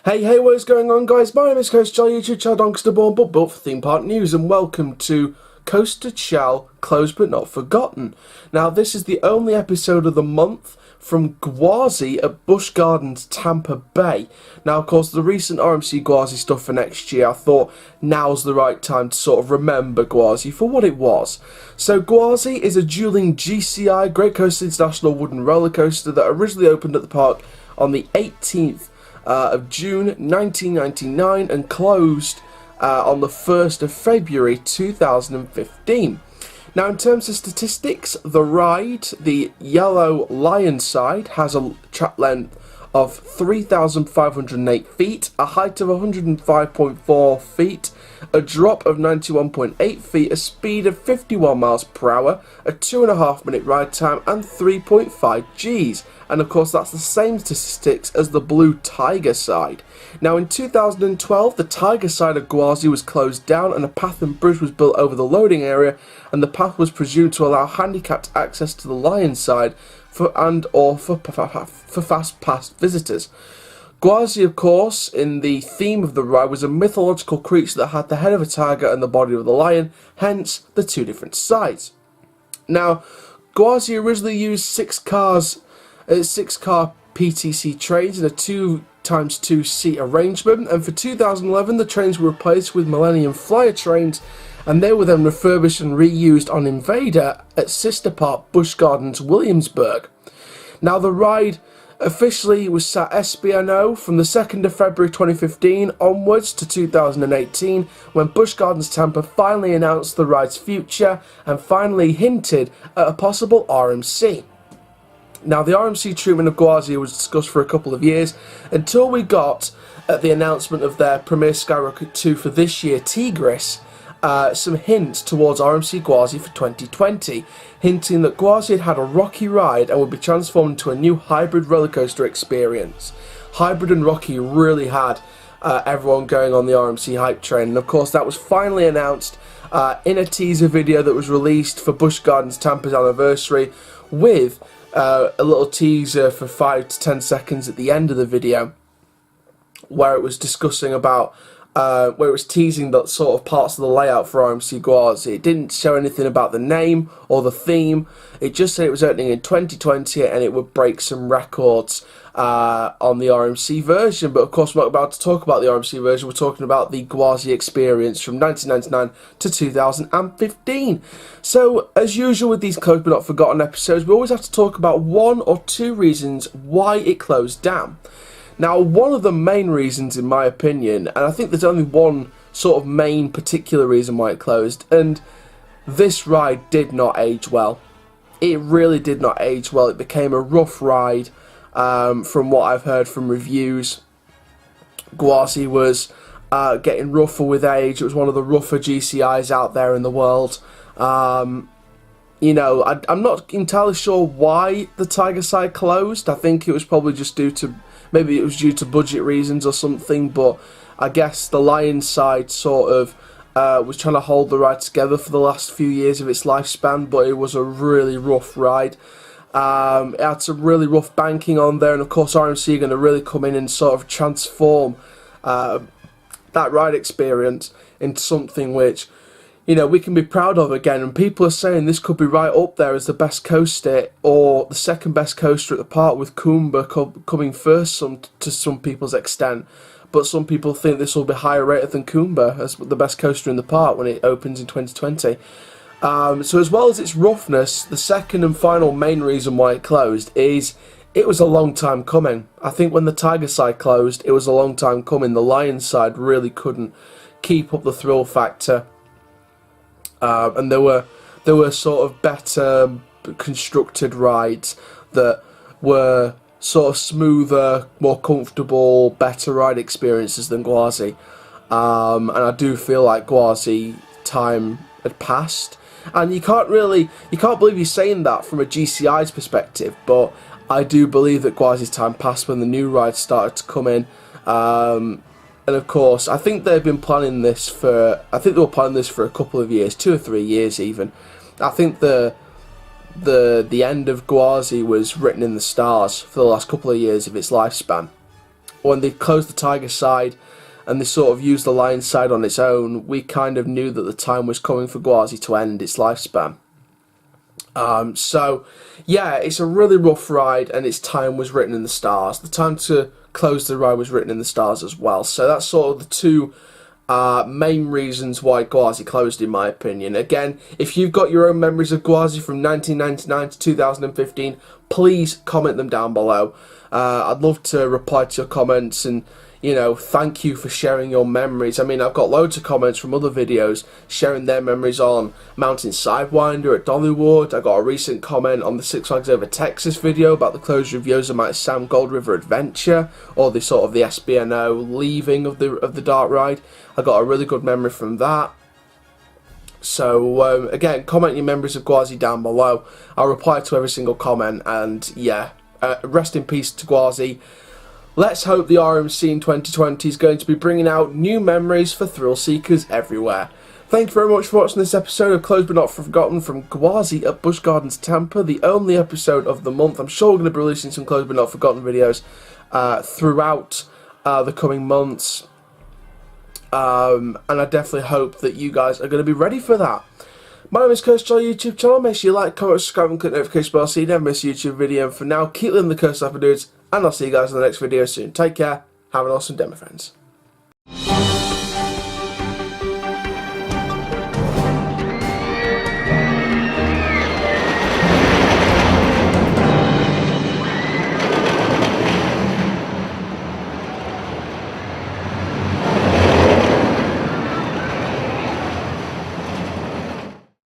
Hey, what is going on, guys? My name is Coaster Shell, YouTube channel Doncaster Born but built for theme park news, and welcome to Coaster Shell Closed But Not Forgotten. Now, this is the only episode of the month from Gwazi at Busch Gardens, Tampa Bay. Now, of course, the recent RMC Gwazi stuff for next year, I thought now's the right time to sort of remember Gwazi for what it was. So, Gwazi is a dueling GCI Great Coasters International Wooden roller coaster that originally opened at the park on the 18th of June 1999 and closed on the 1st of February 2015. Now, in terms of statistics, the ride, the Yellow Lion side, has a track length of 3,508 feet, a height of 105.4 feet, a drop of 91.8 feet, a speed of 51 miles per hour, a 2.5 minute ride time, and 3.5 Gs. And of course, that's the same statistics as the Blue Tiger side. Now, in 2012, the Tiger side of Gwazi was closed down and a path and bridge was built over the loading area, and the path was presumed to allow handicapped access to the Lion side for fast pass visitors. Gwazi, of course, in the theme of the ride, was a mythological creature that had the head of a tiger and the body of the lion, hence the two different sides. Now, Gwazi originally used six car PTC trains in a 2x2 seat arrangement, and for 2011 the trains were replaced with Millennium Flyer trains, and they were then refurbished and reused on Invader at sister park Busch Gardens, Williamsburg. Now, the ride officially was sat SBNO from the 2nd of February 2015 onwards to 2018, when Busch Gardens Tampa finally announced the ride's future and finally hinted at a possible RMC. Now, the RMC treatment of Gwazi was discussed for a couple of years until we got, at the announcement of their Premier Skyrocket 2 for this year, Tigris, some hints towards RMC Gwazi for 2020, hinting that Gwazi had had a rocky ride and would be transformed into a new hybrid roller coaster experience. Hybrid and rocky really had everyone going on the RMC hype train, and of course that was finally announced in a teaser video that was released for Busch Gardens Tampa's anniversary, with a little teaser for 5 to 10 seconds at the end of the video, where it was discussing about where it was teasing that sort of parts of the layout for RMC Gwazi. It didn't show anything about the name or the theme. It just said it was opening in 2020 and it would break some records on the RMC version. But of course, we're not about to talk about the RMC version. We're talking about the Gwazi experience from 1999 to 2015. So, as usual with these Closed But Not Forgotten episodes, we always have to talk about one or two reasons why it closed down. Now, one of the main reasons, in my opinion, and I think there's only one sort of main particular reason why it closed, and this ride did not age well. It really did not age well. It became a rough ride, from what I've heard from reviews. Gwazi was getting rougher with age. It was one of the rougher GCIs out there in the world. You know, I'm not entirely sure why the Tiger side closed. I think it was probably just due to, maybe it was due to budget reasons or something, but I guess the Lion side sort of was trying to hold the ride together for the last few years of its lifespan, but it was a really rough ride. It had some really rough banking on there, and of course RMC are going to really come in and sort of transform that ride experience into something which, you know, we can be proud of again. And people are saying this could be right up there as the best coaster or the second best coaster at the park, with Kumba coming first to some people's extent. But some people think this will be higher rated than Kumba as the best coaster in the park when it opens in 2020. So as well as its roughness, the second and final main reason why it closed is it was a long time coming. I think when the Tiger side closed, it was a long time coming. The Lion side really couldn't keep up the thrill factor. And there were sort of better constructed rides that were sort of smoother, more comfortable, better ride experiences than Gwazi. And I do feel like Gwazi time had passed. And you can't believe you're saying that from a GCI's perspective, but I do believe that Gwazi's time passed when the new rides started to come in. And of course, I think they've been planning this for, they were planning this for a couple of years, 2 or 3 years even. I think the end of Gwazi was written in the stars for the last couple of years of its lifespan. when they closed the tiger side and they sort of used the lion side on its own, we kind of knew that the time was coming for Gwazi to end its lifespan. So, yeah, it's a really rough ride, and its time was written in the stars. The time to close the ride was written in the stars as well. So that's sort of the two main reasons why Gwazi closed, in my opinion. Again, if you've got your own memories of Gwazi from 1999 to 2015, please comment them down below. I'd love to reply to your comments and, you know, thank you for sharing your memories. I mean, I've got loads of comments from other videos sharing their memories on Mountain Sidewinder at Dollywood. I got a recent comment on the Six Flags Over Texas video about the closure of Yosemite Sam Gold River Adventure, or the sort of the SBNO leaving of the dark ride. I got a really good memory from that. So again, comment your memories of Gwazi down below. I'll reply to every single comment, and yeah, rest in peace to Gwazi. Let's hope the RMC in 2020 is going to be bringing out new memories for thrill seekers everywhere. Thank you very much for watching this episode of Closed But Not Forgotten from Gwazi at Busch Gardens, Tampa, the only episode of the month. I'm sure we're going to be releasing some Closed But Not Forgotten videos throughout the coming months. And I definitely hope that you guys are going to be ready for that. My name is Curse on YouTube channel. Make sure you like, comment, subscribe, and click the notification bell so you never miss a YouTube video. And for now, keep living the Curse Life, dudes, and I'll see you guys in the next video soon. Take care. Have an awesome day, my friends.